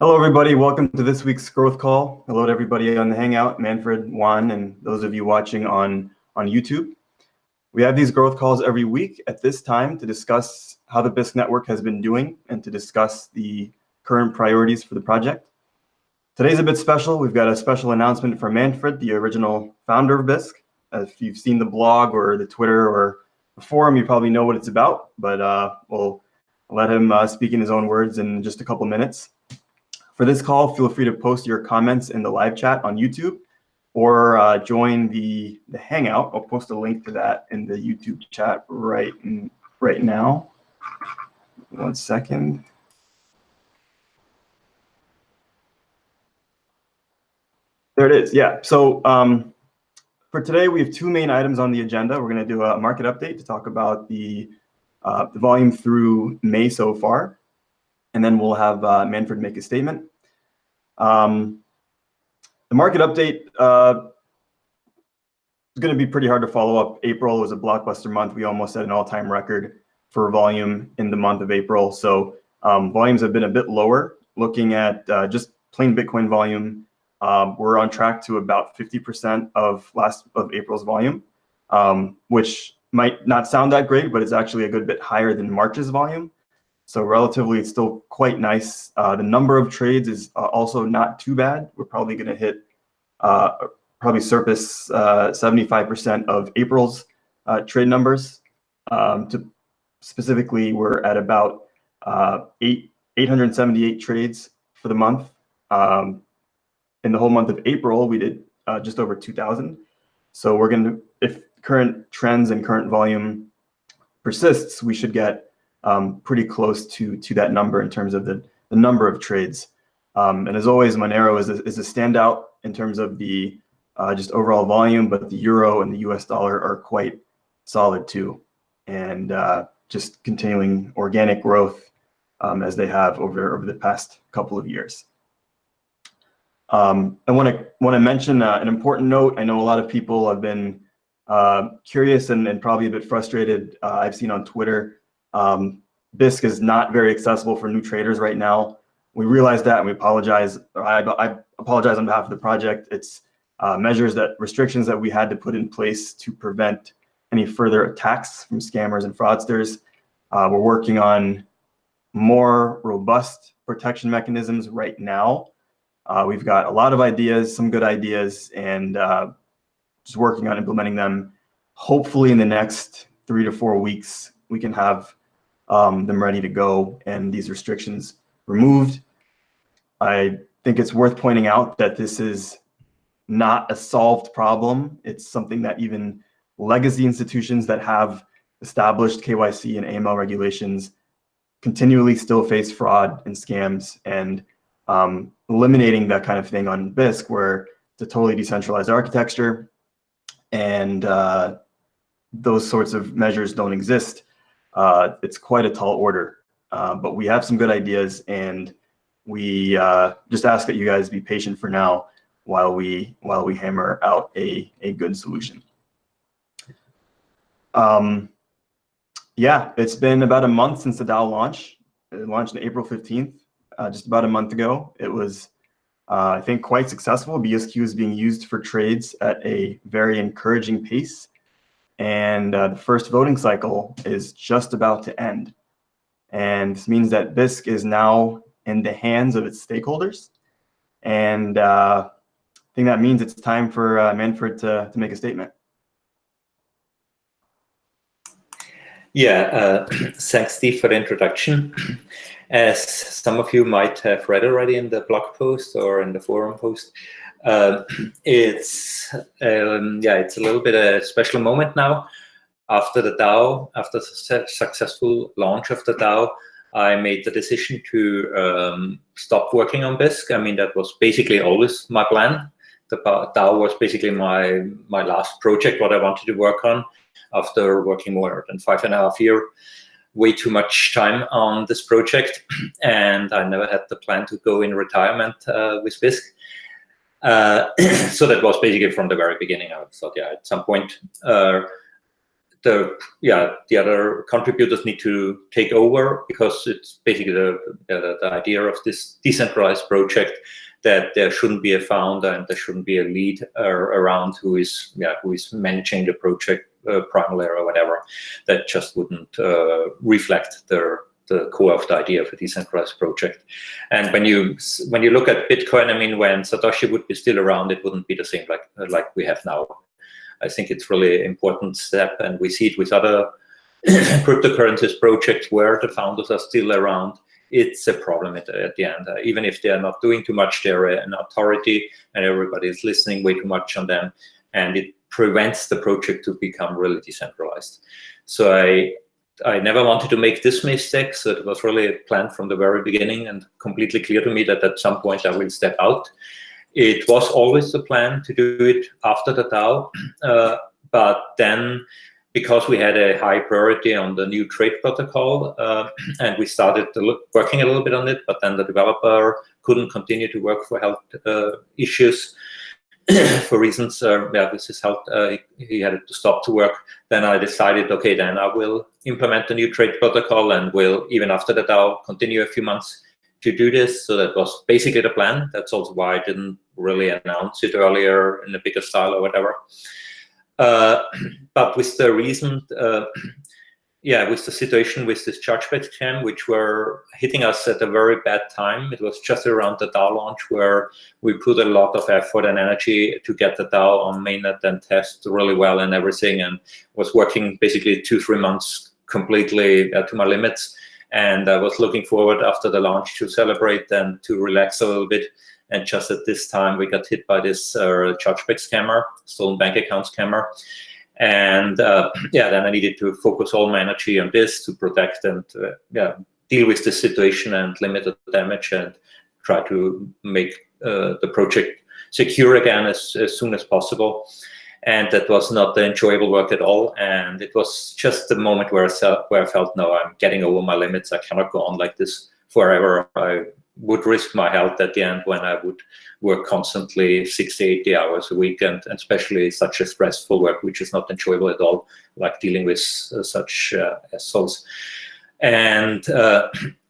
Hello, everybody. Welcome to this week's Growth Call. Hello to everybody on the Hangout, Manfred, Juan, and those of you watching on YouTube. We have these Growth Calls every week at this time to discuss how the Bisq network has been doing and to discuss the current priorities for the project. Today's a bit special. We've got a special announcement from Manfred, the original founder of Bisq. If you've seen the blog or the Twitter or the forum, you probably know what it's about, but we'll let him speak in his own words in just a couple minutes. For this call, feel free to post your comments in the live chat on YouTube or join the Hangout. I'll post a link to that in the YouTube chat right now. 1 second. There it is. Yeah. So for today, we have two main items on the agenda. We're going to do a market update to talk about the volume through May so far. And then we'll have Manfred make a statement. The market update is going to be pretty hard to follow up. April was a blockbuster month. We almost set an all-time record for volume in the month of April. So volumes have been a bit lower. Looking at just plain Bitcoin volume, we're on track to about 50% of April's volume, which might not sound that great, but it's actually a good bit higher than March's volume. So relatively, it's still quite nice. The number of trades is also not too bad. We're probably going to hit, probably surpass 75% of April's trade numbers. Specifically, we're at about 878 trades for the month. In the whole month of April, we did just over 2,000. So we're going to, if current trends and current volume persists, we should get pretty close to that number in terms of the number of trades. And as always, Monero is a standout in terms of the just overall volume, but the euro and the US dollar are quite solid too. And just continuing organic growth as they have over the past couple of years. I want to mention an important note. I know a lot of people have been curious and probably a bit frustrated. I've seen on Twitter, Bisq is not very accessible for new traders right now. We realize that and we apologize. I apologize on behalf of the project. It's restrictions that we had to put in place to prevent any further attacks from scammers and fraudsters. We're working on more robust protection mechanisms right now. We've got a lot of ideas, some good ideas, and just working on implementing them. Hopefully in the next 3 to 4 weeks, we can have them ready to go and these restrictions removed. I think it's worth pointing out that this is not a solved problem. It's something that even legacy institutions that have established KYC and AML regulations continually still face fraud and scams, and eliminating that kind of thing on Bisq, where it's a totally decentralized architecture and those sorts of measures don't exist. It's quite a tall order, but we have some good ideas, and we just ask that you guys be patient for now while we hammer out a good solution. Yeah, it's been about a month since the DAO launch. It launched on April 15th, just about a month ago. It was, I think, quite successful. BSQ is being used for trades at a very encouraging pace. And the first voting cycle is just about to end. And this means that Bisq is now in the hands of its stakeholders. And I think that means it's time for Manfred to make a statement. Yeah, thanks, Steve, for the introduction. As some of you might have read already in the blog post or in the forum post, it's a little bit a special moment now. After the DAO, after the successful launch of the DAO, I made the decision to stop working on Bisq. I mean, that was basically always my plan. The DAO was basically my last project, what I wanted to work on after working more than 5.5 years. Way too much time on this project, and I never had the plan to go in retirement with Bisq. So that was basically from the very beginning. I thought, yeah, at some point the other contributors need to take over, because it's basically the idea of this decentralized project that there shouldn't be a founder and there shouldn't be a lead around who is managing the project primarily or whatever. That just wouldn't reflect the core of the idea of a decentralized project. And when you look at Bitcoin, I mean, when Satoshi would be still around, it wouldn't be the same like we have now. I think it's really an important step, and we see it with other cryptocurrencies projects where the founders are still around. It's a problem at the end. Even if they are not doing too much, they're an authority and everybody is listening way too much on them, and it prevents the project to become really decentralized. So I never wanted to make this mistake, so it was really planned from the very beginning and completely clear to me that at some point I will step out. It was always the plan to do it after the DAO, but then, because we had a high priority on the new trade protocol, and we started working a little bit on it, but then the developer couldn't continue to work for health issues, for reasons with his health, he had to stop to work. Then I decided, okay, then I will implement the new trade protocol and will, even after the DAO, continue a few months to do this. So that was basically the plan. That's also why I didn't really announce it earlier in a bigger style or whatever. But with the recent, with the situation with this chargeback scam, which were hitting us at a very bad time. It was just around the DAO launch where we put a lot of effort and energy to get the DAO on mainnet and test really well and everything, and was working basically 2-3 months completely to my limits. And I was looking forward after the launch to celebrate and to relax a little bit. And just at this time, we got hit by this chargeback scammer, stolen bank account scammer. And then I needed to focus all my energy on this to protect and deal with the situation and limit the damage and try to make the project secure again as soon as possible. And that was not the enjoyable work at all. And it was just the moment where I felt, no, I'm getting over my limits. I cannot go on like this forever. I would risk my health at the end when I would work constantly 60, 80 hours a week, and especially such a stressful work, which is not enjoyable at all, like dealing with such assholes. And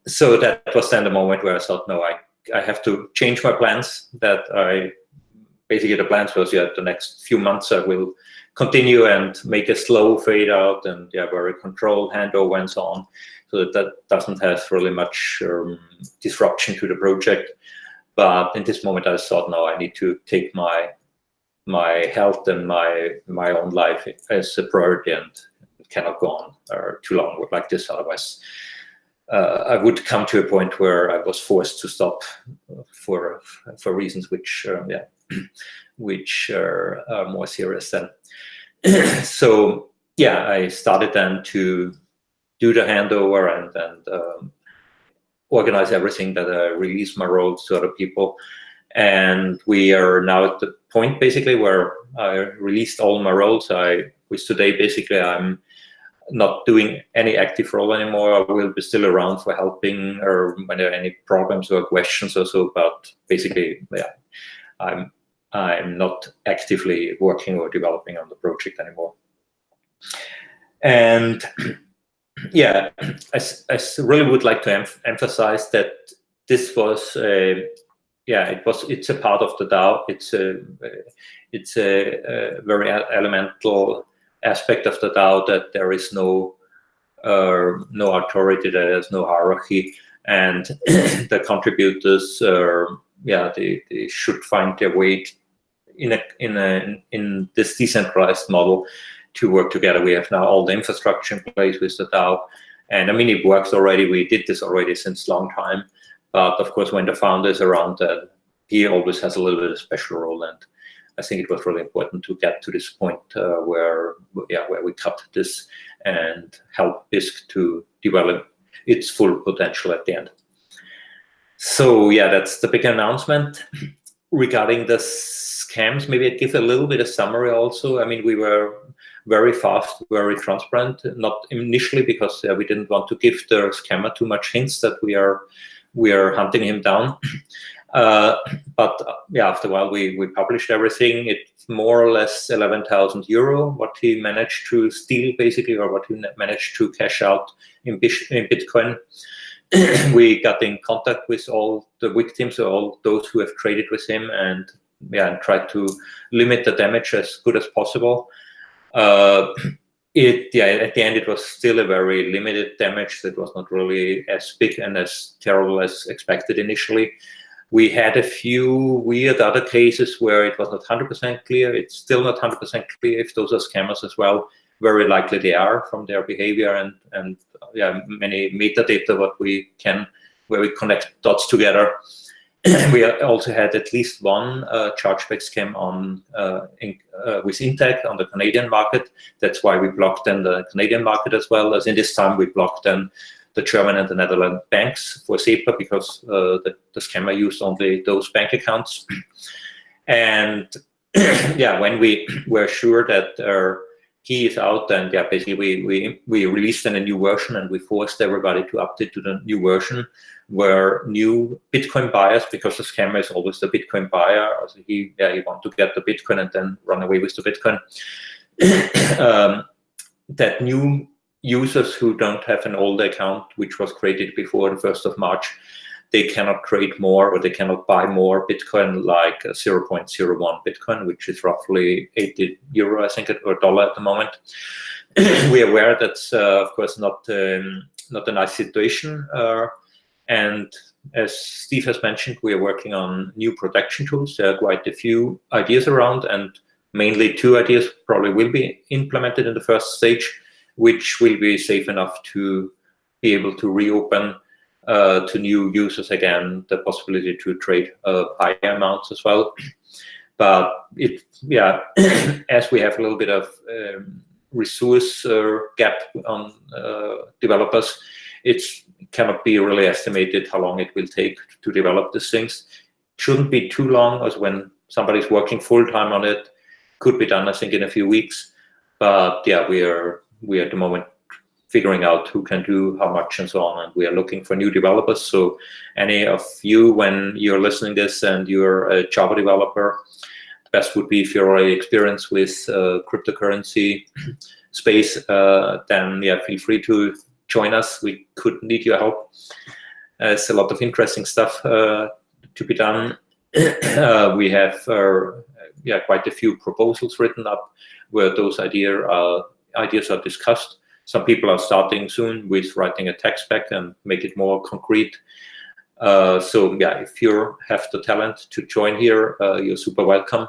so that was then the moment where I thought, no, I have to change my plans. Basically the plans was, the next few months I will continue and make a slow fade out and very controlled handover and so on, so that doesn't have really much disruption to the project. But in this moment I thought, no, I need to take my health and my own life as a priority, and it cannot go on too long like this. Otherwise I would come to a point where I was forced to stop for reasons which are more serious then. So I started then to do the handover and organize everything, that I release my roles to other people. And we are now at the point basically where I released all my roles. With today, basically, I'm not doing any active role anymore. I will be still around for helping or when there are any problems or questions or so, but basically, I'm not actively working or developing on the project anymore. And I really would like to emphasize that this was it's a part of the DAO. It's a very elemental aspect of the DAO, that there is no authority, there is no hierarchy, and the contributors they should find their way in this decentralized model to work together. We have now all the infrastructure in place with the DAO, and I mean, it works already. We did this already since a long time, but of course, when the founder is around, he always has a little bit of special role, and I think it was really important to get to this point where we cut this and help Bisq to develop its full potential at the end. So that's the big announcement. Regarding the scams, maybe I give a little bit of summary also. I mean, we were very fast, very transparent, not initially because we didn't want to give the scammer too much hints that we are hunting him down. But yeah, after a while we published everything. It's more or less 11,000 euro what he managed to steal, basically, or what he managed to cash out in Bitcoin. We got in contact with all the victims, or all those who have traded with him, and tried to limit the damage as good as possible. At the end, it was still a very limited damage. That was not really as big and as terrible as expected initially. We had a few weird other cases where it was not 100% clear. It's still not 100% clear if those are scammers as well. Very likely they are, from their behavior and many metadata where we connect dots together. We also had at least one chargeback scam with Integ on the Canadian market. That's why we blocked then the Canadian market as well. As in this time, we blocked then the German and the Netherlands banks for SEPA, because the scammer used only those bank accounts. And when we were sure that key is out, and basically we released then a new version, and we forced everybody to update to the new version, where new Bitcoin buyers, because the scammer is always the Bitcoin buyer, also he want to get the Bitcoin and then run away with the Bitcoin. That new users who don't have an old account, which was created before the 1st of March, they cannot trade more, or they cannot buy more Bitcoin, like 0.01 Bitcoin, which is roughly 80 euro, I think, or dollar at the moment. We are aware that's, of course, not a nice situation. And as Steve has mentioned, we are working on new protection tools. There are quite a few ideas around, and mainly 2 ideas probably will be implemented in the first stage, which will be safe enough to be able to reopen to new users again the possibility to trade higher amounts as well. But as we have a little bit of resource gap on developers, it cannot be really estimated how long it will take to develop these things. Shouldn't be too long, as when somebody's working full-time on it. Could be done, I think, in a few weeks. But we are at the moment figuring out who can do how much and so on, and we are looking for new developers. So any of you, when you're listening this and you're a Java developer, the best would be if you're already experienced with cryptocurrency space, then feel free to join us. We could need your help. It's a lot of interesting stuff to be done. We have quite a few proposals written up where those ideas are discussed. Some people are starting soon with writing a tech spec and make it more concrete. If you have the talent to join here, you're super welcome.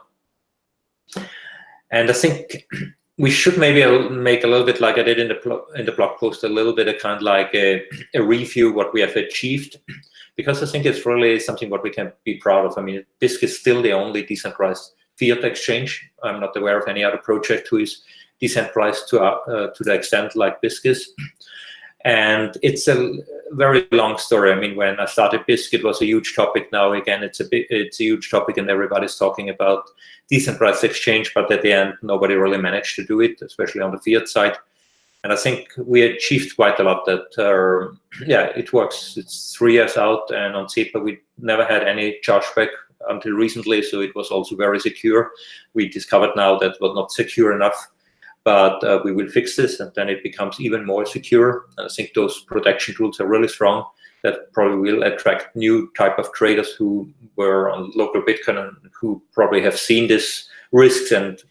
And I think we should maybe make a little bit, like I did in the blog post, a little bit of kind of like a review what we have achieved, because I think it's really something what we can be proud of. I mean, Bisq is still the only decentralized fiat exchange. I'm not aware of any other project who is decentralized to the extent like Bisq is. And it's a very long story. I mean, when I started Bisq, it was a huge topic. Now again, it's a huge topic, and everybody's talking about decentralized exchange. But at the end, nobody really managed to do it, especially on the fiat side. And I think we achieved quite a lot. That it works. It's 3 years out, and on SEPA we never had any chargeback until recently. So it was also very secure. We discovered now that was not secure enough. But we will fix this, and then it becomes even more secure. And I think those protection tools are really strong. That probably will attract new type of traders who were on local Bitcoin and who probably have seen these risks and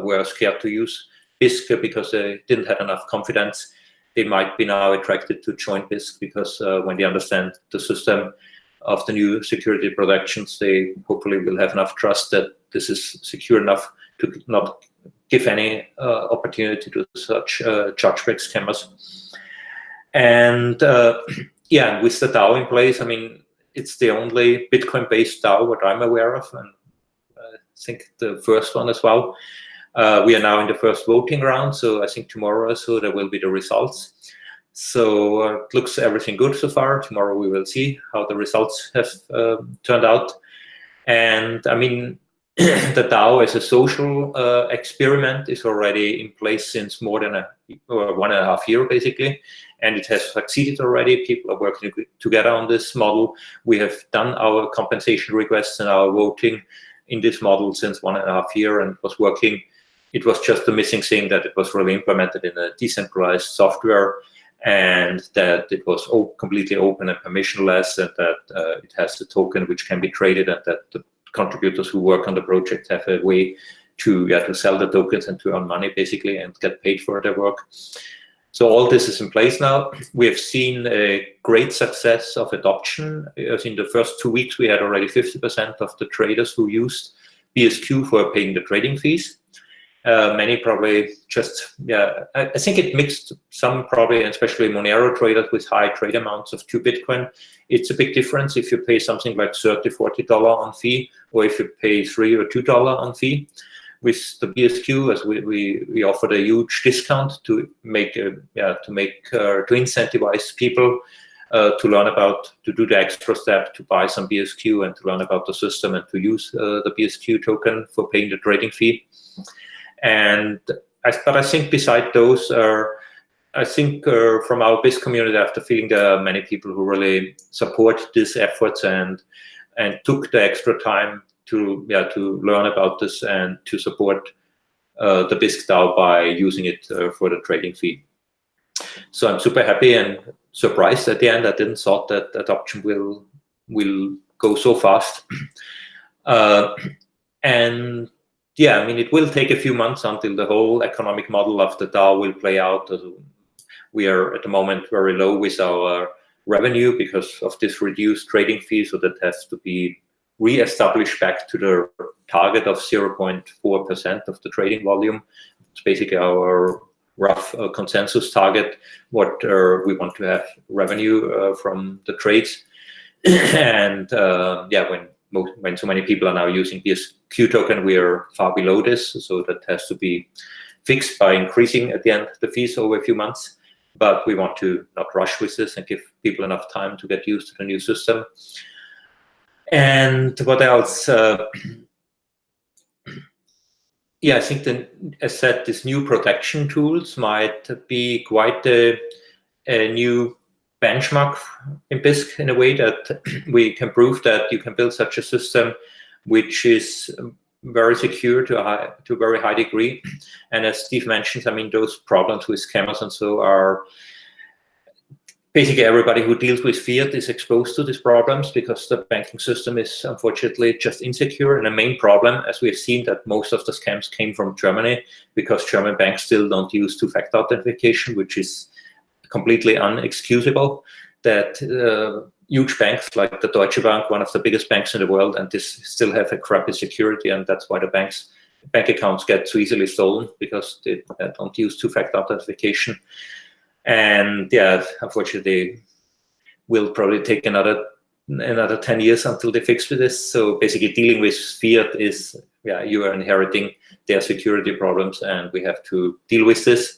were scared to use Bisq because they didn't have enough confidence. They might be now attracted to join Bisq because when they understand the system of the new security protections, they hopefully will have enough trust that this is secure enough to not give any opportunity to such chargeback scammers. And with the DAO in place, I mean, it's the only Bitcoin-based DAO what I'm aware of, and I think the first one as well. We are now in the first voting round, so I think tomorrow or so there will be the results. So it looks everything good so far. Tomorrow we will see how the results have turned out. And I mean, the DAO as a social experiment is already in place since more than 1.5 years, basically, and it has succeeded already. People are working together on this model. We have done our compensation requests and our voting in this model since 1.5 years, and it was working. It was just the missing thing that it was really implemented in a decentralized software, and that it was completely open and permissionless, and that it has a token which can be traded, and that the contributors who work on the project have a way to sell the tokens and to earn money, basically, and get paid for their work. So all this is in place now. We have seen a great success of adoption. As in the first 2 weeks, we had already 50% of the traders who used BSQ for paying the trading fees. Many probably just, I think it mixed some probably, especially Monero traders with high trade amounts of 2 Bitcoin. It's a big difference if you pay something like $30, $40 on fee, or if you pay $3 or $2 on fee. With the BSQ, as we offered a huge discount to make to incentivize people to learn about, to do the extra step to buy some BSQ and to learn about the system and to use the BSQ token for paying the trading fee. But I think beside those, I think from our Bisq community, I have the feeling there are many people who really support these efforts and took the extra time to learn about this and to support the Bisq DAO by using it for the trading fee. So I'm super happy and surprised at the end. I didn't thought that adoption will go so fast. And yeah, I mean, it will take a few months until the whole economic model of the DAO will play out. We are at the moment very low with our revenue because of this reduced trading fee, so that has to be re-established back to the target of 0.4% of the trading volume. It's basically our rough consensus target, what we want to have revenue from the trades. And when so many people are now using BSQ token, we are far below this, so that has to be fixed by increasing at the end the fees over a few months. But we want to not rush with this and give people enough time to get used to the new system. And what else? I think as said, these new protection tools might be quite a new benchmark in Bisq, in a way that we can prove that you can build such a system which is very secure to a very high degree. And as Steve mentioned, I mean, those problems with scammers and so are basically everybody who deals with fiat is exposed to these problems because the banking system is unfortunately just insecure. And the main problem, as we've seen, that most of the scams came from Germany because German banks still don't use two-factor authentication, which is completely unexcusable. That huge banks like the Deutsche Bank, one of the biggest banks in the world, and this still have a crappy security, and that's why the bank accounts get so easily stolen, because they don't use two-factor authentication. And yeah, unfortunately, will probably take another 10 years until they fix this. So basically, dealing with fiat is, you are inheriting their security problems, and we have to deal with this.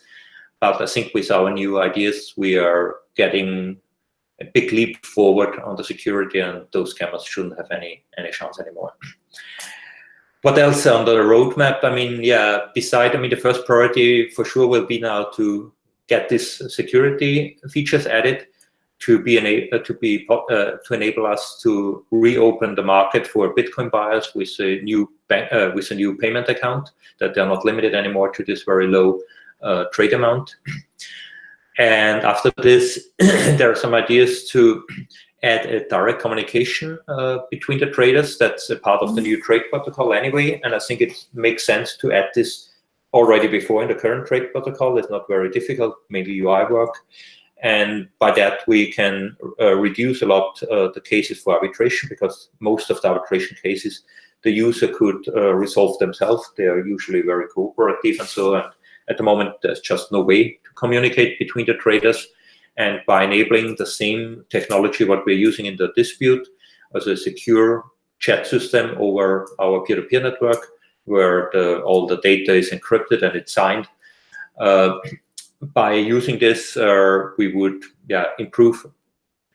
But I think with our new ideas, we are getting a big leap forward on the security, and those scammers shouldn't have any chance anymore. What else on the roadmap? I mean, the first priority for sure will be now to get this security features added to enable us to reopen the market for Bitcoin buyers with a new payment account, that they're not limited anymore to this very low trade amount. And after this, there are some ideas to add a direct communication between the traders. That's a part of the new trade protocol anyway, and I think it makes sense to add this already before in the current trade protocol. It's not very difficult, mainly UI work, and by that we can reduce a lot the cases for arbitration, because most of the arbitration cases the user could resolve themselves. They are usually very cooperative, and so on. At the moment, there's just no way to communicate between the traders. And by enabling the same technology what we're using in the dispute as a secure chat system over our peer-to-peer network, where all the data is encrypted and it's signed, by using this, we would improve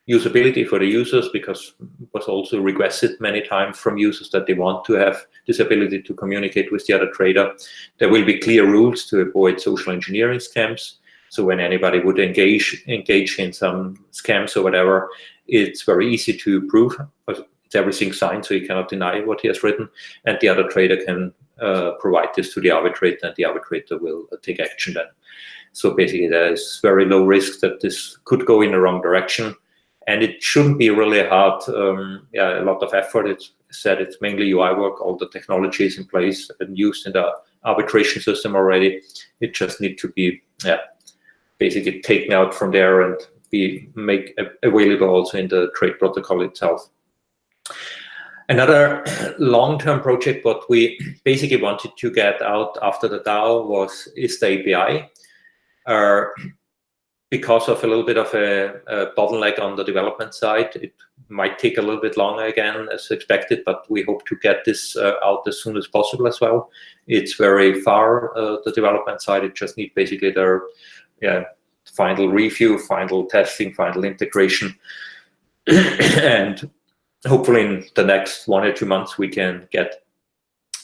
usability for the users, because was also requested many times from users that they want to have this ability to communicate with the other trader. There will be clear rules to avoid social engineering scams. So when anybody would engage in some scams or whatever, it's very easy to prove. It's everything signed, so you cannot deny what he has written, and the other trader can provide this to the arbitrator, and the arbitrator will take action then. So basically, there is very low risk that this could go in the wrong direction, and it shouldn't be really hard. A lot of effort. It's said it's mainly UI work. All the technology is in place and used in the arbitration system already. It just needs to be basically taken out from there and be made available also in the trade protocol itself. Another long-term project, what we basically wanted to get out after the DAO is the API. Because of a little bit of a bottleneck on the development side, it might take a little bit longer again as expected, but we hope to get this out as soon as possible as well. It's very far, the development side. It just needs basically their final review, final testing, final integration. And hopefully in the next 1 or 2 months, we can get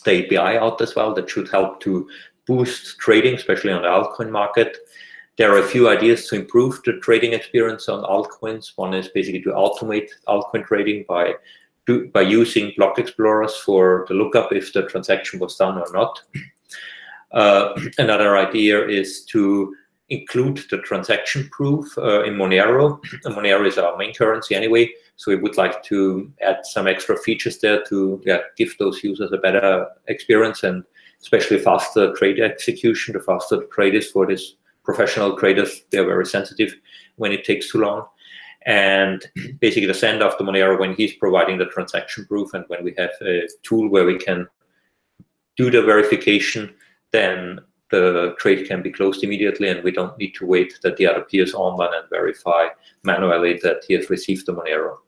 the API out as well. That should help to boost trading, especially on the altcoin market. There are a few ideas to improve the trading experience on altcoins. One is basically to automate altcoin trading by using block explorers for the lookup if the transaction was done or not. Another idea is to include the transaction proof in Monero. Monero is our main currency anyway, so we would like to add some extra features there to give those users a better experience, and especially faster trade execution. The faster the trade is for these professional traders, they're very sensitive when it takes too long. And basically the send off to Monero when he's providing the transaction proof, and when we have a tool where we can do the verification, then the trade can be closed immediately, and we don't need to wait that the other peers online and verify manually that he has received the Monero.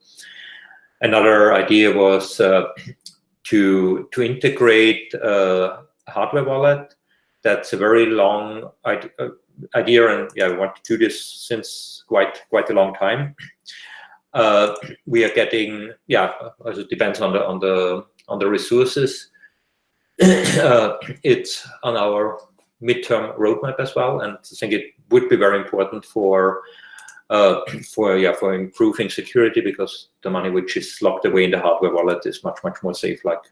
Another idea was to integrate a hardware wallet. That's a very long idea, and we want to do this since quite a long time. We are getting, as it depends on the resources. It's on our midterm roadmap as well, and I think it would be very important for improving security, because the money which is locked away in the hardware wallet is much more safe, like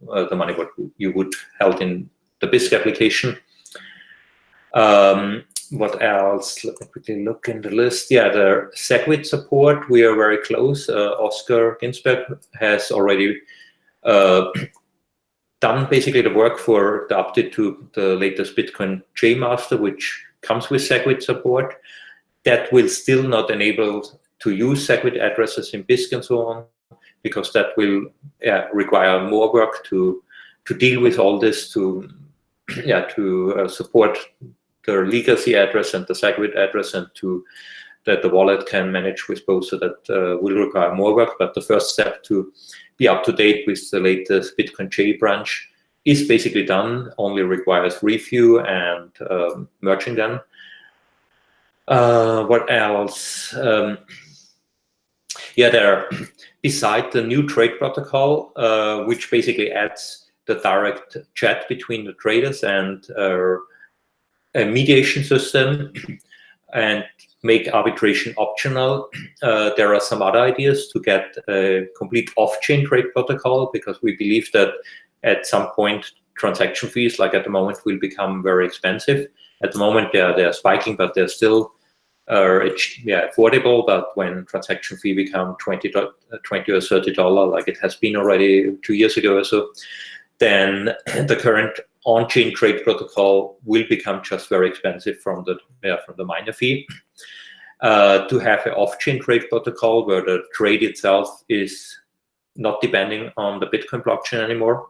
the money what you would held in the Bisq application. What else? Let me quickly look in the list. The SegWit support, we are very close. Oscar Ginsberg has already done basically the work for the update to the latest Bitcoin JMaster, which comes with SegWit support. That will still not enable to use SegWit addresses in Bisq and so on, because that will require more work to deal with all this, to support the legacy address and the SegWit address, and that the wallet can manage with both. So that will require more work. But the first step to be up to date with the latest Bitcoin J branch is basically done. Only requires review and merging them. What else? There, beside the new trade protocol, which basically adds the direct chat between the traders and a mediation system, and make arbitration optional. There are some other ideas to get a complete off-chain trade protocol, because we believe that at some point transaction fees, like at the moment, will become very expensive. At the moment, they're spiking, but they're still affordable. But when transaction fee become $20 or $30, like it has been already 2 years ago or so, then the current on-chain trade protocol will become just very expensive from the miner fee. To have an off-chain trade protocol where the trade itself is not depending on the Bitcoin blockchain anymore,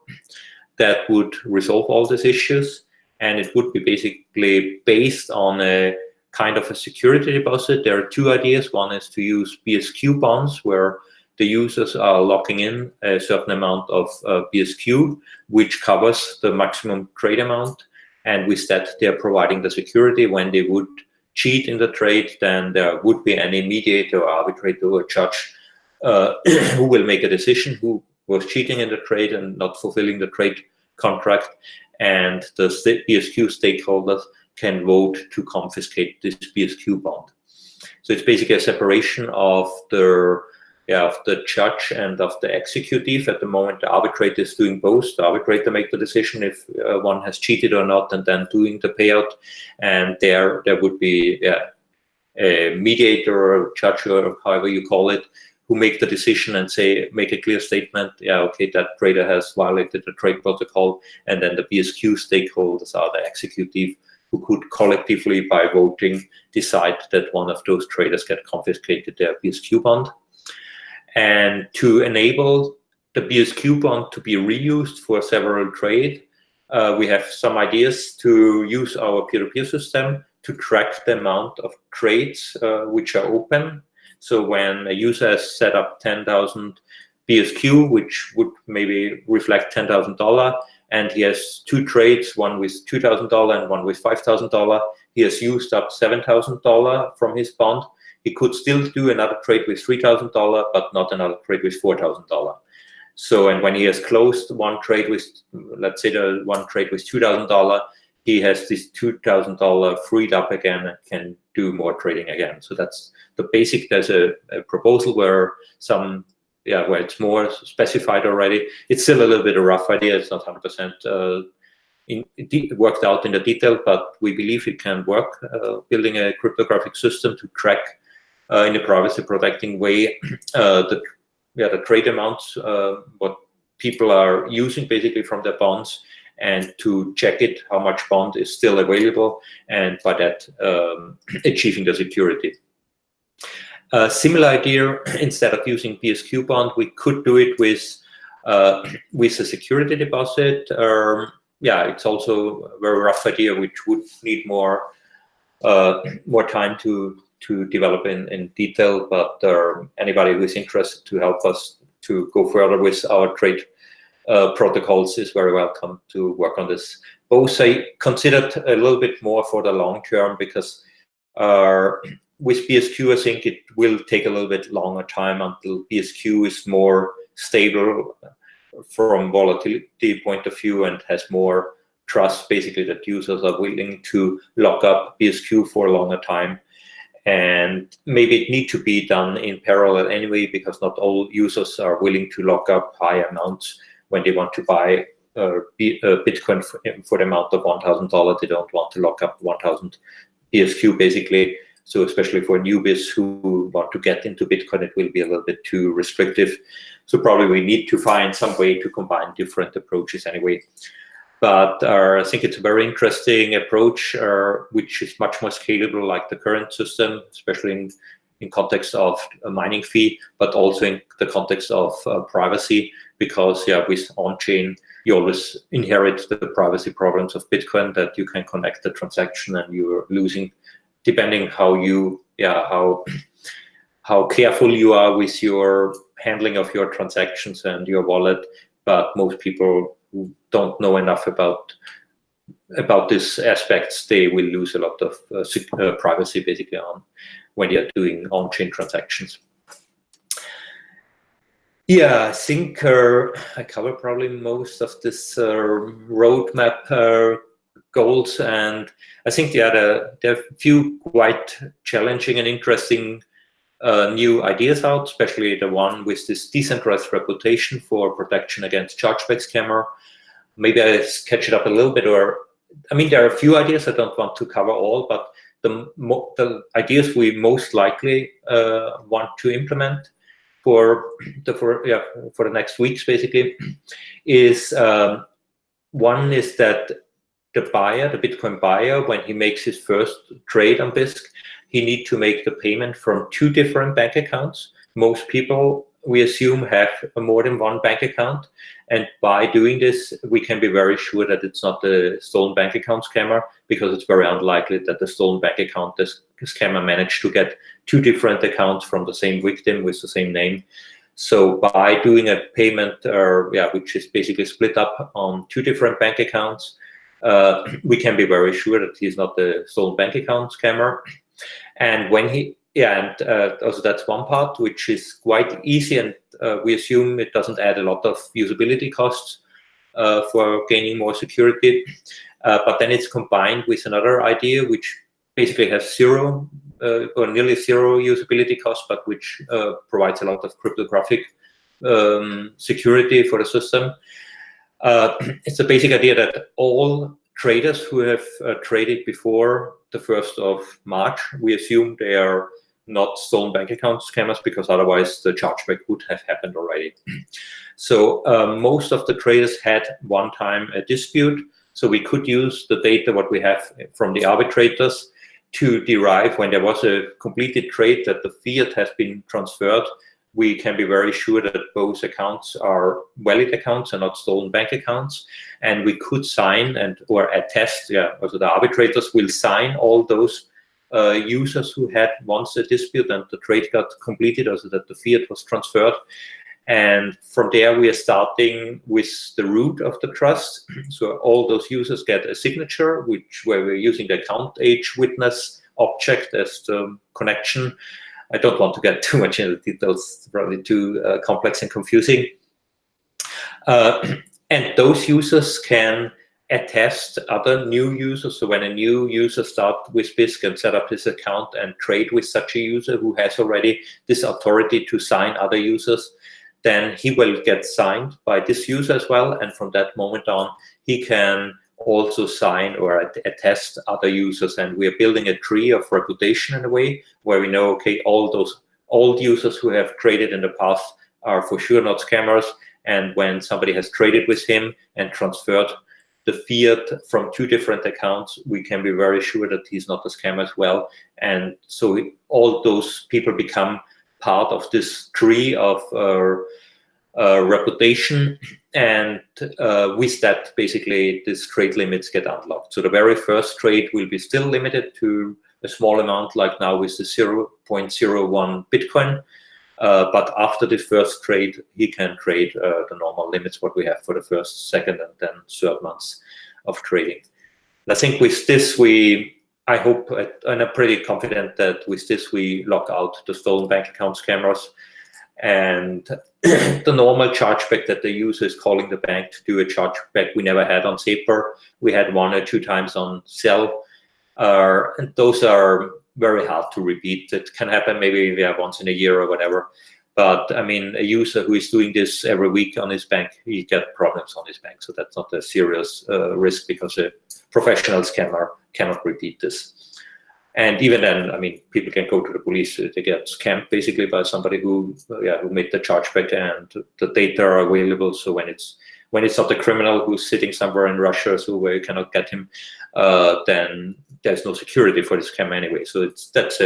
that would resolve all these issues, and it would be basically based on a kind of a security deposit. There are two ideas. One is to use BSQ bonds, where the users are locking in a certain amount of BSQ, which covers the maximum trade amount. And with that, they're providing the security. When they would cheat in the trade, then there would be any mediator or arbitrator or judge who will make a decision who was cheating in the trade and not fulfilling the trade contract, and the BSQ stakeholders can vote to confiscate this BSQ bond. So it's basically a separation of the judge and of the executive. At the moment, the arbitrator is doing both. The arbitrator make the decision if one has cheated or not, and then doing the payout. And there would be a mediator or judge, or however you call it, who make the decision and make a clear statement. Yeah, okay, that trader has violated the trade protocol, and then the BSQ stakeholders are the executive, who could collectively, by voting, decide that one of those traders get confiscated their BSQ bond. And to enable the BSQ bond to be reused for several trades, we have some ideas to use our peer-to-peer system to track the amount of trades which are open. So when a user has set up 10,000 BSQ, which would maybe reflect $10,000, and he has two trades, one with $2,000 and one with $5,000, he has used up $7,000 from his bond. He could still do another trade with $3,000, but not another trade with $4,000. So, and when he has closed one trade with, let's say the one trade with $2,000, he has this $2,000 freed up again and can do more trading again. So that's the basic. There's a proposal where where it's more specified already. It's still a little bit a rough idea. It's not 100% worked out in the detail, but we believe it can work. Building a cryptographic system to track in a privacy protecting way the trade amounts, what people are using basically from their bonds, and to check it, how much bond is still available, and by that achieving the security. A similar idea, instead of using BSQ bond, we could do it with a security deposit. It's also a very rough idea, which would need more time to develop in detail. But anybody who is interested to help us to go further with our trade protocols is very welcome to work on this. Both I considered a little bit more for the long term, because with BSQ, I think it will take a little bit longer time until BSQ is more stable from volatility point of view and has more trust, basically, that users are willing to lock up BSQ for a longer time. And maybe it need to be done in parallel anyway, because not all users are willing to lock up high amounts when they want to buy Bitcoin for the amount of $1,000. They don't want to lock up 1,000 BSQ, basically. So especially for newbies who want to get into Bitcoin, it will be a little bit too restrictive. So probably we need to find some way to combine different approaches anyway. But I think it's a very interesting approach, which is much more scalable, like the current system, especially in context of a mining fee, but also in the context of privacy, because with on-chain, you always inherit the privacy problems of Bitcoin, that you can connect the transaction and you're losing, depending how careful you are with your handling of your transactions and your wallet. But most people who don't know enough about these aspects, they will lose a lot of privacy basically when you're doing on-chain transactions. Yeah, I think I covered probably most of this roadmap goals, and I think there are a few quite challenging and interesting new ideas out, especially the one with this decentralized reputation for protection against chargeback scammer. Maybe I sketch it up a little bit, there are a few ideas. I don't want to cover all, but the ideas we most likely want to implement for the next weeks, basically, is one is that the Bitcoin buyer, when he makes his first trade on Bisq, he needs to make the payment from 2 different bank accounts. Most people, we assume, have more than one bank account. And by doing this, we can be very sure that it's not the stolen bank account scammer, because it's very unlikely that the stolen bank account scammer managed to get 2 different accounts from the same victim with the same name. So by doing a payment, which is basically split up on 2 different bank accounts, we can be very sure that he's not the stolen bank account scammer. And when and also that's one part which is quite easy, and we assume it doesn't add a lot of usability costs for gaining more security. But then it's combined with another idea which basically has zero or nearly zero usability cost, but which provides a lot of cryptographic security for the system. It's the basic idea that all traders who have traded before the 1st of March, we assume they are not stolen bank account scammers, because otherwise the chargeback would have happened already. So most of the traders had one time a dispute, so we could use the data what we have from the arbitrators to derive when there was a completed trade that the fiat has been transferred. We can be very sure that both accounts are valid accounts and not stolen bank accounts. And we could sign or attest, also the arbitrators will sign all those users who had once a dispute and the trade got completed, also that the fiat was transferred. And from there, we are starting with the root of the trust. So all those users get a signature, where we're using the account age witness object as the connection. I don't want to get too much into the details, it's probably too complex and confusing. And those users can attest other new users. So when a new user starts with Bisq and set up his account and trade with such a user who has already this authority to sign other users, then he will get signed by this user as well. And from that moment on, he can also sign or attest other users. And we are building a tree of reputation in a way where we know, okay, all those old users who have traded in the past are for sure not scammers. And when somebody has traded with him and transferred the fiat from 2 different accounts, we can be very sure that he's not a scammer as well. And so all those people become part of this tree of reputation, and with that, basically, these trade limits get unlocked. So the very first trade will be still limited to a small amount, like now with the 0.01 Bitcoin. But after the first trade, he can trade the normal limits, what we have for the first, second, and then third months of trading. I think with this, I hope, and I'm pretty confident that with this, we lock out the stolen bank account scammers. And the normal chargeback that the user is calling the bank to do a chargeback, we never had on Saper. We had 1 or 2 times on Cell. And those are very hard to repeat. It can happen maybe once in a year or whatever. But I mean, a user who is doing this every week on his bank, he get problems on his bank. So that's not a serious risk, because a professional scammer cannot repeat this. And even then, I mean, people can go to the police. They get scammed basically by somebody who made the chargeback, and the data are available. So when it's not a criminal who's sitting somewhere in Russia, so where you cannot get him, then there's no security for the scam anyway. So that's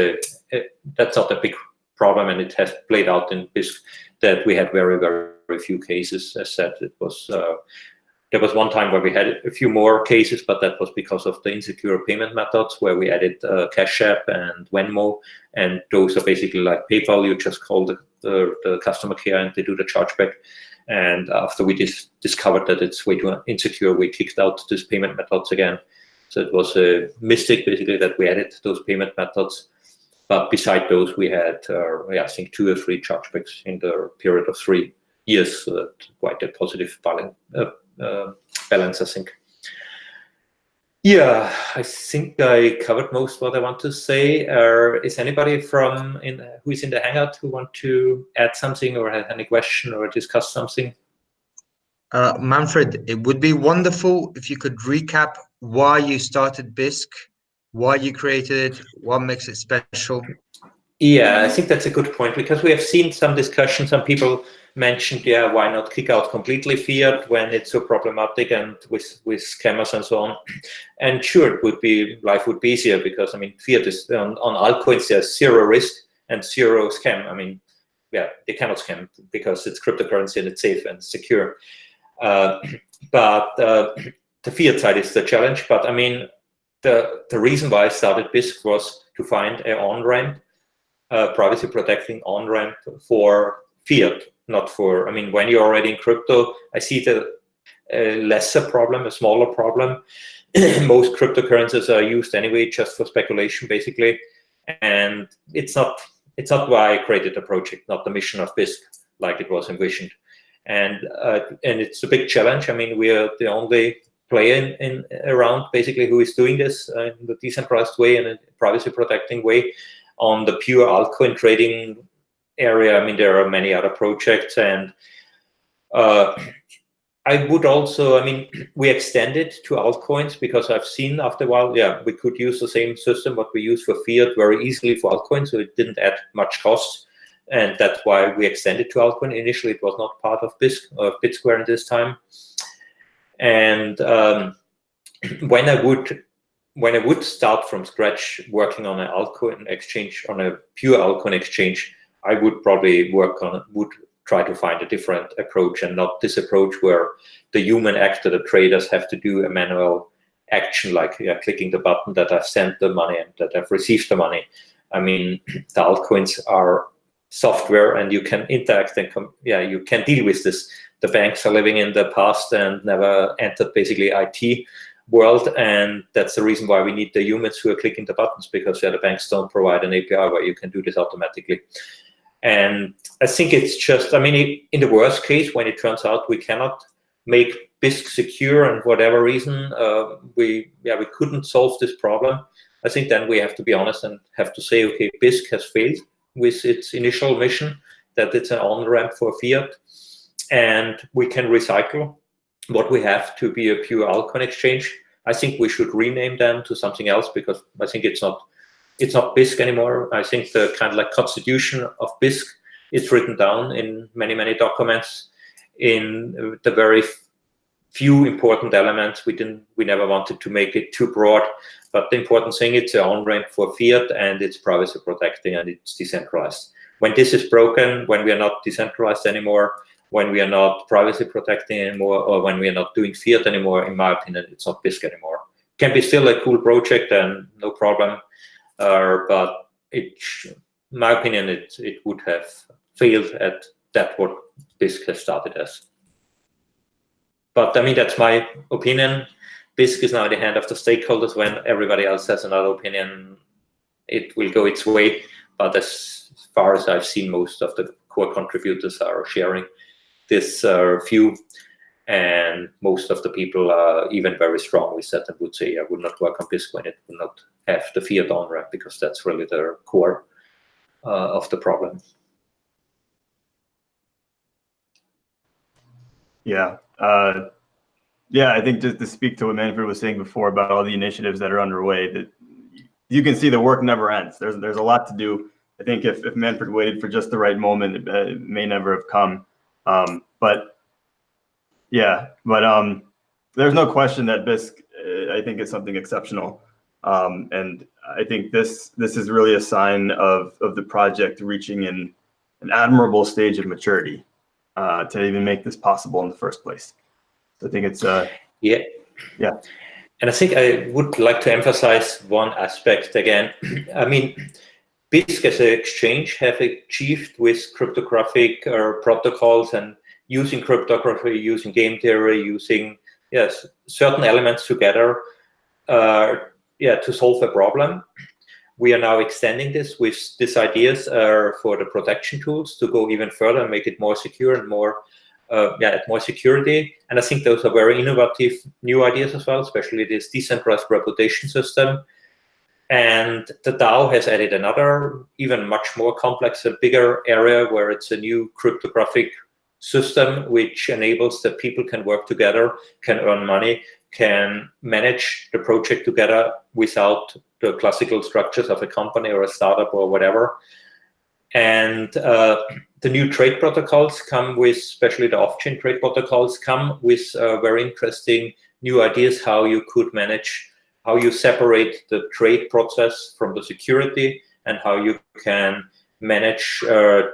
not a big problem, and it has played out in Bisq that we had very, very few cases. As said, it was. There was one time where we had a few more cases, but that was because of the insecure payment methods, where we added Cash App and Venmo, and those are basically like PayPal. You just call the customer care and they do the chargeback. And after we discovered that it's way too insecure, we kicked out these payment methods again. So it was a mistake basically that we added those payment methods. But beside those, we had, I think, 2 or 3 chargebacks in the period of 3 years. So that's quite a positive balance, I think. Yeah, I think I covered most what I want to say. Is anybody who is in the Hangout who want to add something or have any question or discuss something? Manfred, it would be wonderful if you could recap why you started Bisq, why you created it, what makes it special. Yeah, I think that's a good point, because we have seen some discussion. Some people mentioned, why not kick out completely fiat when it's so problematic and with scammers and so on. And sure, life would be easier, because I mean, fiat is on altcoins, there's 0 risk and 0 scam. I mean, they cannot scam because it's cryptocurrency and it's safe and secure. But the fiat side is the challenge. But I mean, the reason why I started Bisq was to find an on-ramp, privacy protecting on-ramp for fiat, not for, I mean, when you're already in crypto, I see a lesser problem, a smaller problem. Most cryptocurrencies are used anyway just for speculation, basically. And it's not why I created the project, not the mission of Bisq like it was envisioned. And it's a big challenge. I mean, we are the only player in around basically who is doing this in the decentralized way and a privacy protecting way on the pure altcoin trading area. I mean, there are many other projects, and I would also, I mean, we extended to altcoins because I've seen after a while, yeah, we could use the same system what we use for fiat very easily for altcoins, so it didn't add much cost, and that's why we extended to altcoin. Initially, it was not part of Bisq or BitSquare at this time, and when I would start from scratch working on an altcoin exchange, on a pure altcoin exchange, I would probably try to find a different approach, and not this approach where the human actor, the traders, have to do a manual action like clicking the button that I've sent the money and that I've received the money. I mean, the altcoins are software, and you can interact and you can deal with this. The banks are living in the past and never entered basically IT world, and that's the reason why we need the humans who are clicking the buttons, because the banks don't provide an API where you can do this automatically. And I think it's just, I mean, in the worst case, when it turns out we cannot make Bisq secure and whatever reason, we couldn't solve this problem, I think then we have to be honest and have to say, okay, Bisq has failed with its initial mission, that it's an on-ramp for fiat, and we can recycle what we have to be a pure altcoin exchange. I think we should rename them to something else, because I think it's not Bisq anymore. I think the kind of like constitution of Bisq is written down in many, many documents. In the very few important elements, we never wanted to make it too broad, but the important thing, it's an on-ramp for fiat, and it's privacy protecting, and it's decentralized. When this is broken, when we are not decentralized anymore, when we are not privacy protecting anymore, or when we are not doing fiat anymore, in my opinion, it's not Bisq anymore. Can be still a cool project and no problem, but in my opinion, it would have failed at that what Bisq has started as. But I mean, that's my opinion. Bisq is now in the hand of the stakeholders. When everybody else has another opinion, it will go its way. But as far as I've seen, most of the core contributors are sharing this view, and most of the people are even very strong with that and would say, I would not work on Bisq when it would not have the fiat on-ramp, because that's really the core of the problem. Yeah. I think just to speak to what Manfred was saying before about all the initiatives that are underway, that you can see the work never ends. There's a lot to do. I think if Manfred waited for just the right moment, it may never have come. But there's no question that Bisq, I think, is something exceptional. And I think this is really a sign of the project reaching an admirable stage of maturity to even make this possible in the first place. So I think it's yeah. And I think I would like to emphasize one aspect again. I mean, Bisq as an exchange have achieved with cryptographic protocols and using cryptography, using game theory, using certain elements together to solve a problem. We are now extending this with these ideas for the protection tools to go even further and make it more secure and more more security. And I think those are very innovative new ideas as well, especially this decentralized reputation system. And the DAO has added another, even much more complex, a bigger area where it's a new cryptographic system which enables that people can work together, can earn money, can manage the project together without the classical structures of a company or a startup or whatever. And the new trade protocols come with, especially the off-chain trade protocols, come with very interesting new ideas how you could manage, how you separate the trade process from the security, and how you can manage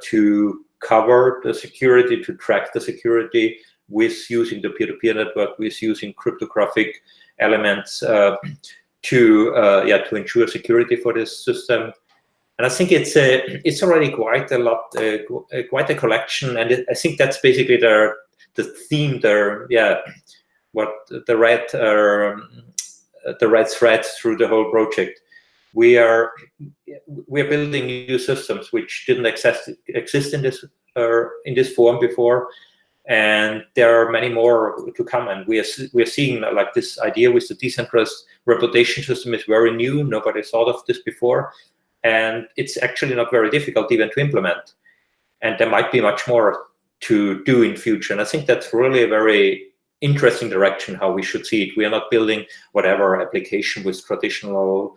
to cover the security, to track the security with using the peer-to-peer network, with using cryptographic elements to ensure security for this system. And I think it's already quite a lot, quite a collection, and I think that's basically the theme there. What the red thread through the whole project. we're building new systems which didn't exist in this form before, and there are many more to come. And we are seeing like this idea with the decentralized reputation system is very new. Nobody thought of this before, and it's actually not very difficult even to implement. And there might be much more to do in future. And I think that's really a very interesting direction how we should see it. We are not building whatever application with traditional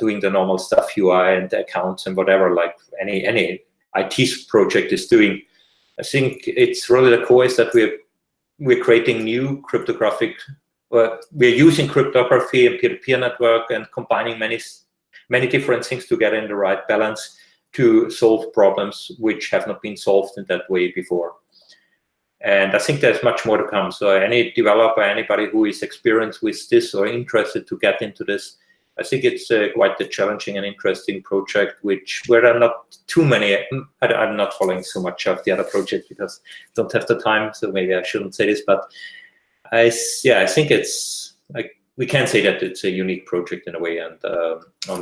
doing the normal stuff, UI and accounts and whatever, like any IT project is doing. I think it's really the core is that we're creating new cryptographic, we're using cryptography and peer-to-peer network and combining many different things to get in the right balance to solve problems which have not been solved in that way before. And I think there's much more to come. So any developer, anybody who is experienced with this or interested to get into this, I think it's quite a challenging and interesting project, where there are not too many. I'm not following so much of the other projects because I don't have the time, so maybe I shouldn't say this. But I think it's like we can say that it's a unique project in a way, and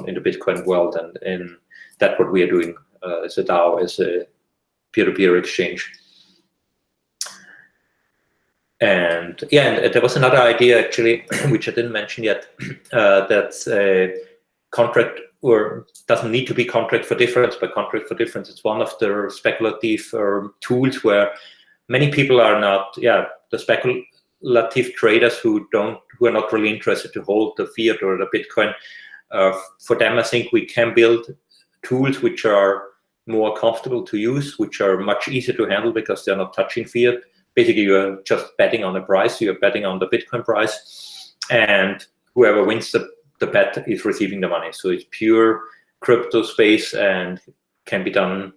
in the Bitcoin world, and in that what we are doing as a DAO, as a peer-to-peer exchange. And there was another idea actually, which I didn't mention yet, that's a contract, or doesn't need to be contract for difference, but contract for difference. It's one of the speculative tools where many people are not, the speculative traders who are not really interested to hold the fiat or the Bitcoin. For them, I think we can build tools which are more comfortable to use, which are much easier to handle because they're not touching fiat. Basically, you're just betting on the price. You're betting on the Bitcoin price, and whoever wins the bet is receiving the money. So it's pure crypto space and can be done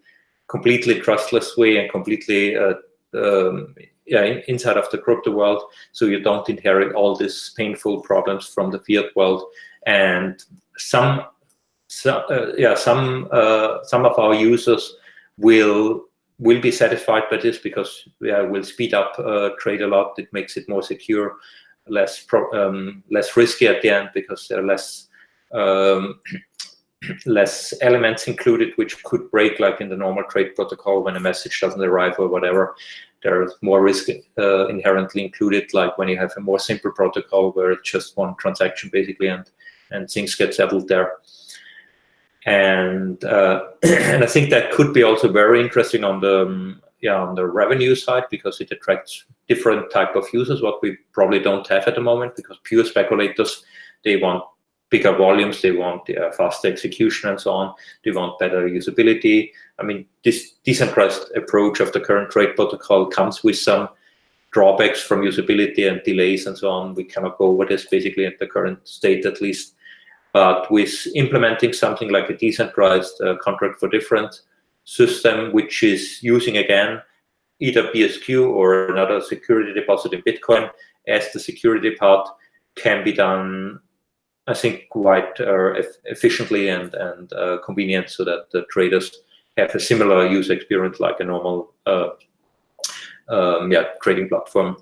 completely trustless way and completely inside of the crypto world. So you don't inherit all these painful problems from the fiat world. And some of our users will be satisfied by this because will speed up trade a lot. It makes it more secure, less risky at the end because there are less elements included which could break, like in the normal trade protocol when a message doesn't arrive or whatever. There's more risk inherently included, like when you have a more simple protocol where it's just one transaction basically, and things get settled there. And and I think that could be also very interesting on the revenue side, because it attracts different type of users, what we probably don't have at the moment, because pure speculators, they want bigger volumes, they want faster execution and so on, they want better usability. I mean, this decentralized approach of the current trade protocol comes with some drawbacks from usability and delays and so on. We cannot go over this basically at the current state at least. But with implementing something like a decentralized contract for difference system, which is using, again, either BSQ or another security deposit in Bitcoin as the security part, can be done, I think, quite efficiently and convenient, so that the traders have a similar user experience like a normal trading platform.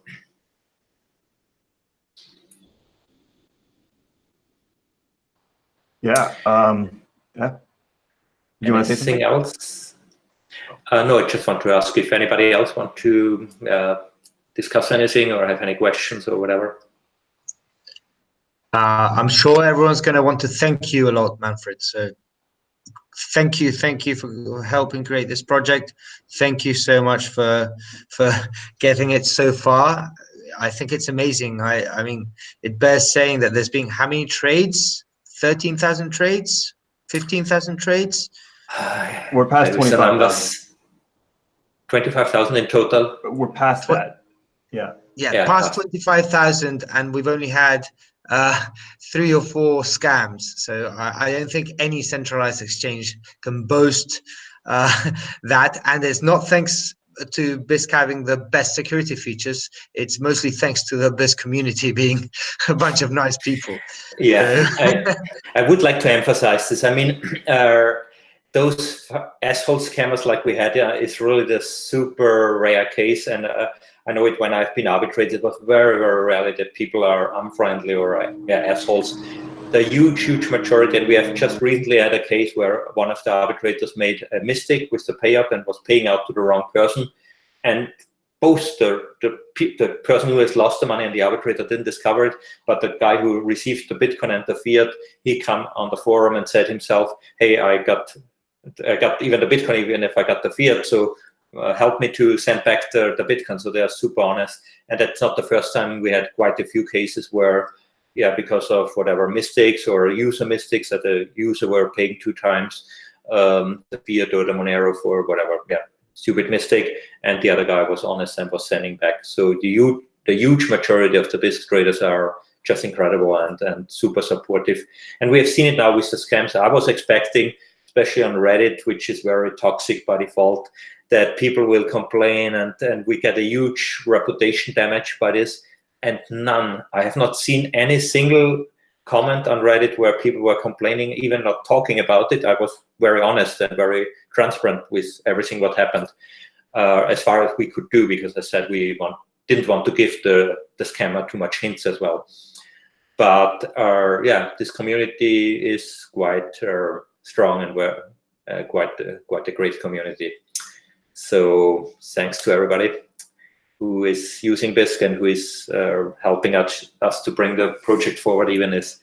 Yeah. You want to say something else? No, I just want to ask if anybody else want to discuss anything or have any questions or whatever. I'm sure everyone's going to want to thank you a lot, Manfred. So thank you for helping create this project. Thank you so much for getting it so far. I think it's amazing. I mean, it bears saying that there's been how many trades? 13,000 trades, 15,000 trades. We're past 25,000. 25,000 in total. We're past that. Yeah, past 25,000, and we've only had 3 or 4 scams. So I don't think any centralized exchange can boast that. And it's not thanks to Bisq having the best security features. It's mostly thanks to the Bisq community being a bunch of nice people. Yeah, I would like to emphasize this. I mean, those asshole scammers like we had is really the super rare case. And I know it when I've been arbitrated, it was very, very rarely that people are unfriendly or assholes. the huge majority, and we have just recently had a case where one of the arbitrators made a mistake with the payout and was paying out to the wrong person, and both the person who has lost the money and the arbitrator didn't discover it, but the guy who received the Bitcoin and the fiat, he come on the forum and said himself, hey, I got even the Bitcoin, even if I got the fiat, so help me to send back the Bitcoin. So they are super honest, and that's not the first time. We had quite a few cases where, yeah, because of whatever mistakes or user mistakes, that the user were paying 2 times the fiat or the Monero for whatever, yeah, stupid mistake, and the other guy was honest and was sending back. So the huge majority of the Bisq traders are just incredible and super supportive. And we have seen it now with the scams. I was expecting, especially on Reddit, which is very toxic by default, that people will complain and we get a huge reputation damage by this, and none. I have not seen any single comment on Reddit where people were complaining, even not talking about it. I was very honest and very transparent with everything what happened, as far as we could do, because I said we didn't want to give the scammer too much hints as well. But yeah, this community is quite strong, and we're quite a great community. So thanks to everybody who is using Bisq and who is helping us to bring the project forward, even as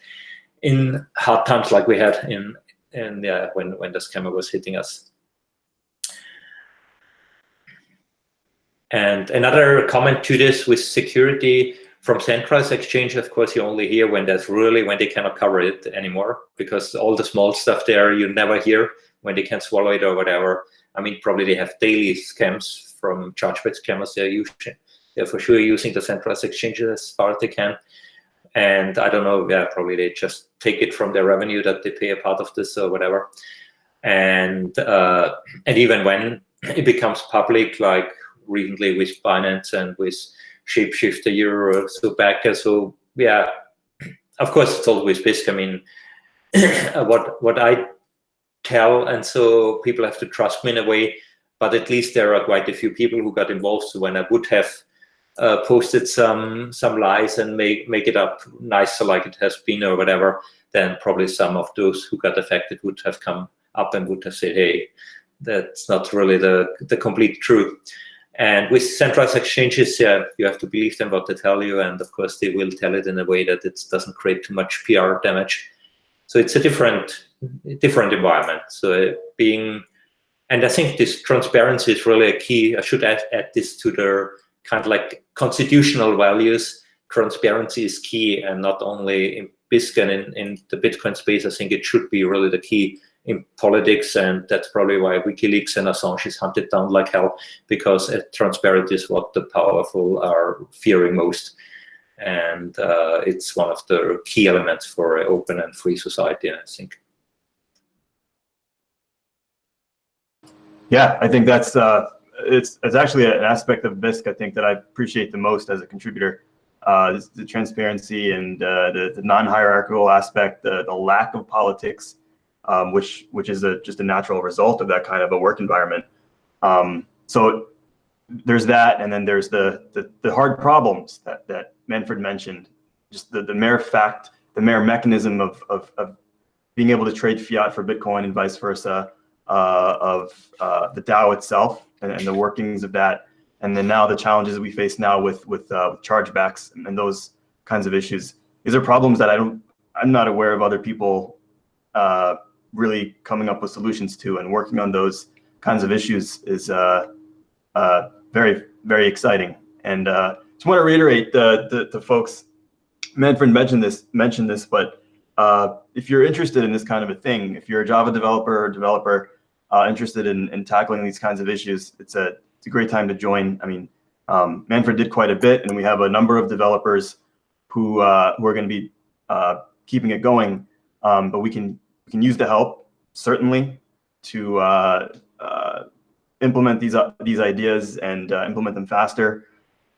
in hard times like we had in when the scammer was hitting us. And another comment to this with security from centralized exchange, of course, you only hear when they cannot cover it anymore, because all the small stuff there you never hear when they can swallow it or whatever. I mean, probably they have daily scams from chargeback scammers. They're for sure using the centralized exchanges as far as they can. And I don't know, yeah, probably they just take it from their revenue that they pay a part of this or whatever. And even when it becomes public, like recently with Binance and with Shapeshifter Euro, so backer, so yeah, of course it's always Bisq. I mean, what I tell, and so people have to trust me in a way, but at least there are quite a few people who got involved. So when I would have posted some lies and make it up nicer like it has been or whatever, then probably some of those who got affected would have come up and would have said, hey, that's not really the complete truth. And with centralized exchanges, yeah, you have to believe them what they tell you, and of course they will tell it in a way that it doesn't create too much PR damage. So it's a different environment. So and I think this transparency is really a key. I should add this to the kind of like constitutional values. Transparency is key, and not only in Bisq and in the Bitcoin space. I think it should be really the key in politics, and that's probably why WikiLeaks and Assange is hunted down like hell, because transparency is what the powerful are fearing most. And it's one of the key elements for an open and free society, I think. Yeah, I think that's it's actually an aspect of Bisq I think that I appreciate the most as a contributor. The transparency and the non-hierarchical aspect, the lack of politics, which is just a natural result of that kind of a work environment. So there's that, and then there's the hard problems that Manfred mentioned. Just the mere mechanism of being able to trade fiat for Bitcoin and vice versa, of the DAO itself and the workings of that, and then now the challenges we face now with chargebacks and those kinds of issues. These are problems that I'm not aware of other people really coming up with solutions to, and working on those kinds of issues is very, very exciting. And just want to reiterate the folks, Manfred mentioned this, but if you're interested in this kind of a thing, if you're a Java developer or developer interested in tackling these kinds of issues, it's a great time to join. I mean, Manfred did quite a bit, and we have a number of developers who are going to be keeping it going, but we can use the help, certainly, to implement these ideas and implement them faster.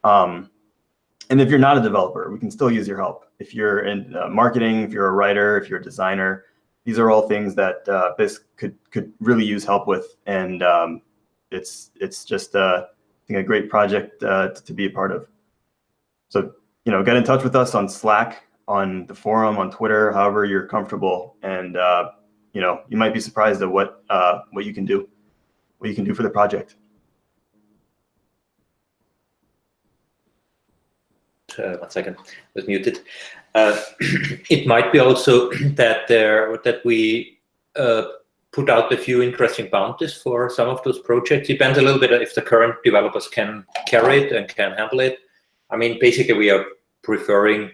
And if you're not a developer, we can still use your help. If you're in marketing, if you're a writer, if you're a designer, these are all things that Bisq could really use help with. And it's just I think a great project to be a part of. So get in touch with us on Slack. on the forum, on Twitter, however you're comfortable, and you know, you might be surprised at what you can do, for the project. One second, I was muted. It might be also that we put out a few interesting bounties for some of those projects. Depends a little bit if the current developers can carry it and can handle it. I mean, basically, we are preferring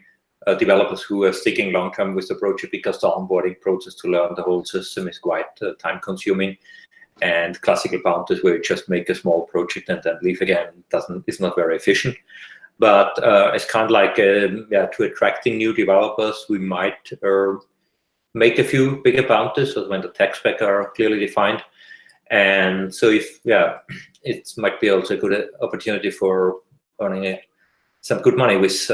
developers who are sticking long term with the project, because the onboarding process to learn the whole system is quite time consuming. And classical bounties where you just make a small project and then leave again is not very efficient. But it's kind of like to attracting new developers, we might make a few bigger bounties so when the tech spec are clearly defined. And so it might be also a good opportunity for earning some good money with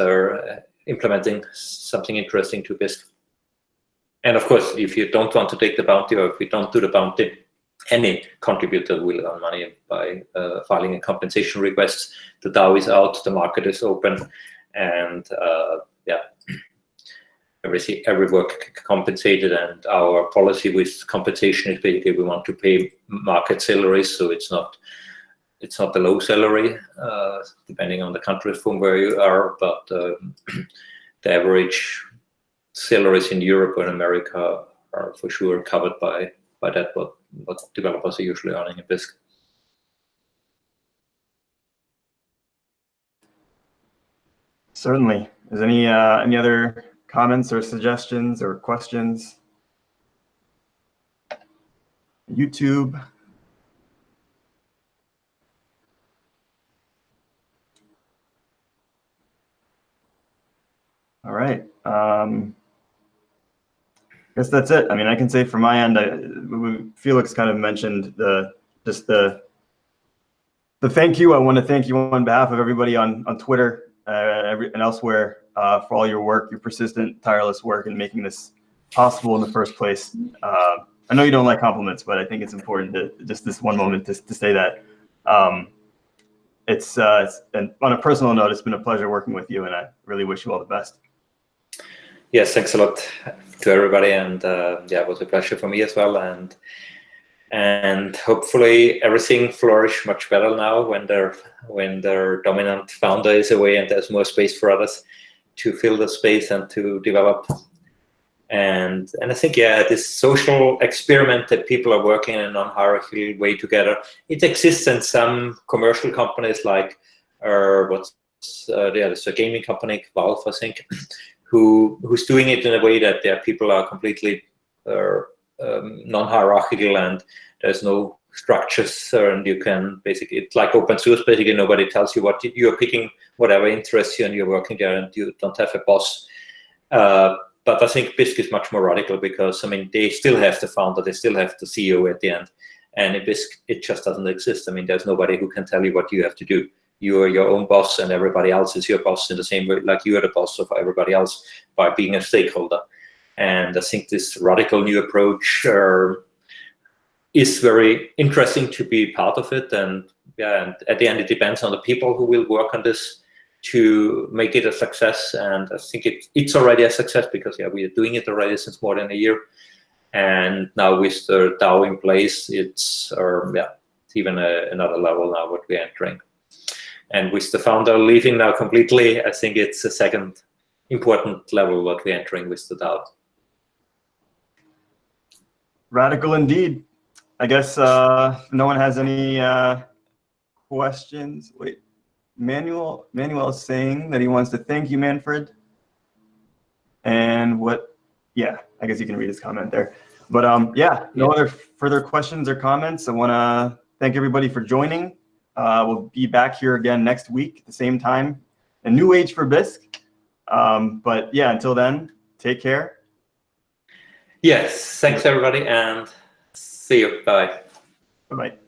implementing something interesting to Bisq. And of course, if you don't want to take the bounty, or if we don't do the bounty, any contributor will earn money by filing a compensation request. The DAO is out, the market is open, and every work compensated. And our policy with compensation is basically we want to pay market salaries, so it's not the low salary, depending on the country from where you are, but the average salaries in Europe or in America are for sure covered by that, what developers are usually earning in Bisq. Certainly. Is any other comments or suggestions or questions? YouTube. All right. I guess that's it. I mean, I can say from my end, Felix kind of mentioned the thank you. I want to thank you on behalf of everybody on Twitter and elsewhere for all your work, your persistent, tireless work in making this possible in the first place. I know you don't like compliments, but I think it's important to just this one moment to say that. And on a personal note, it's been a pleasure working with you, and I really wish you all the best. Yes, thanks a lot to everybody, and it was a pleasure for me as well. And hopefully everything flourish much better now when their dominant founder is away and there's more space for others to fill the space and to develop. And I think this social experiment that people are working in a non-hierarchical way together, it exists in some commercial companies like there's a gaming company, Valve, I think, who's doing it in a way that their people are completely non-hierarchical and there's no structures, and you can basically, it's like open source, basically nobody tells you what you're picking, whatever interests you, and you're working there and you don't have a boss. But I think Bisq is much more radical because, I mean, they still have the founder, they still have the CEO at the end, and in Bisq, it just doesn't exist. I mean, there's nobody who can tell you what you have to do. You are your own boss and everybody else is your boss in the same way, like you are the boss of everybody else by being a stakeholder. And I think this radical new approach is very interesting to be part of it. And at the end, it depends on the people who will work on this to make it a success. And I think it's already a success because we are doing it already since more than a year. And now with the DAO in place, it's even another level now what we're entering. And with the founder leaving now completely, I think it's a second important level what we're entering with the DAO. Radical indeed. I guess no one has any questions. Wait, Manuel is saying that he wants to thank you, Manfred. And I guess you can read his comment there. But no other further questions or comments. I want to thank everybody for joining. We'll be back here again next week at the same time. A new age for Bisq. But until then, take care. Yes, thanks everybody, and see you. Bye. Bye-bye.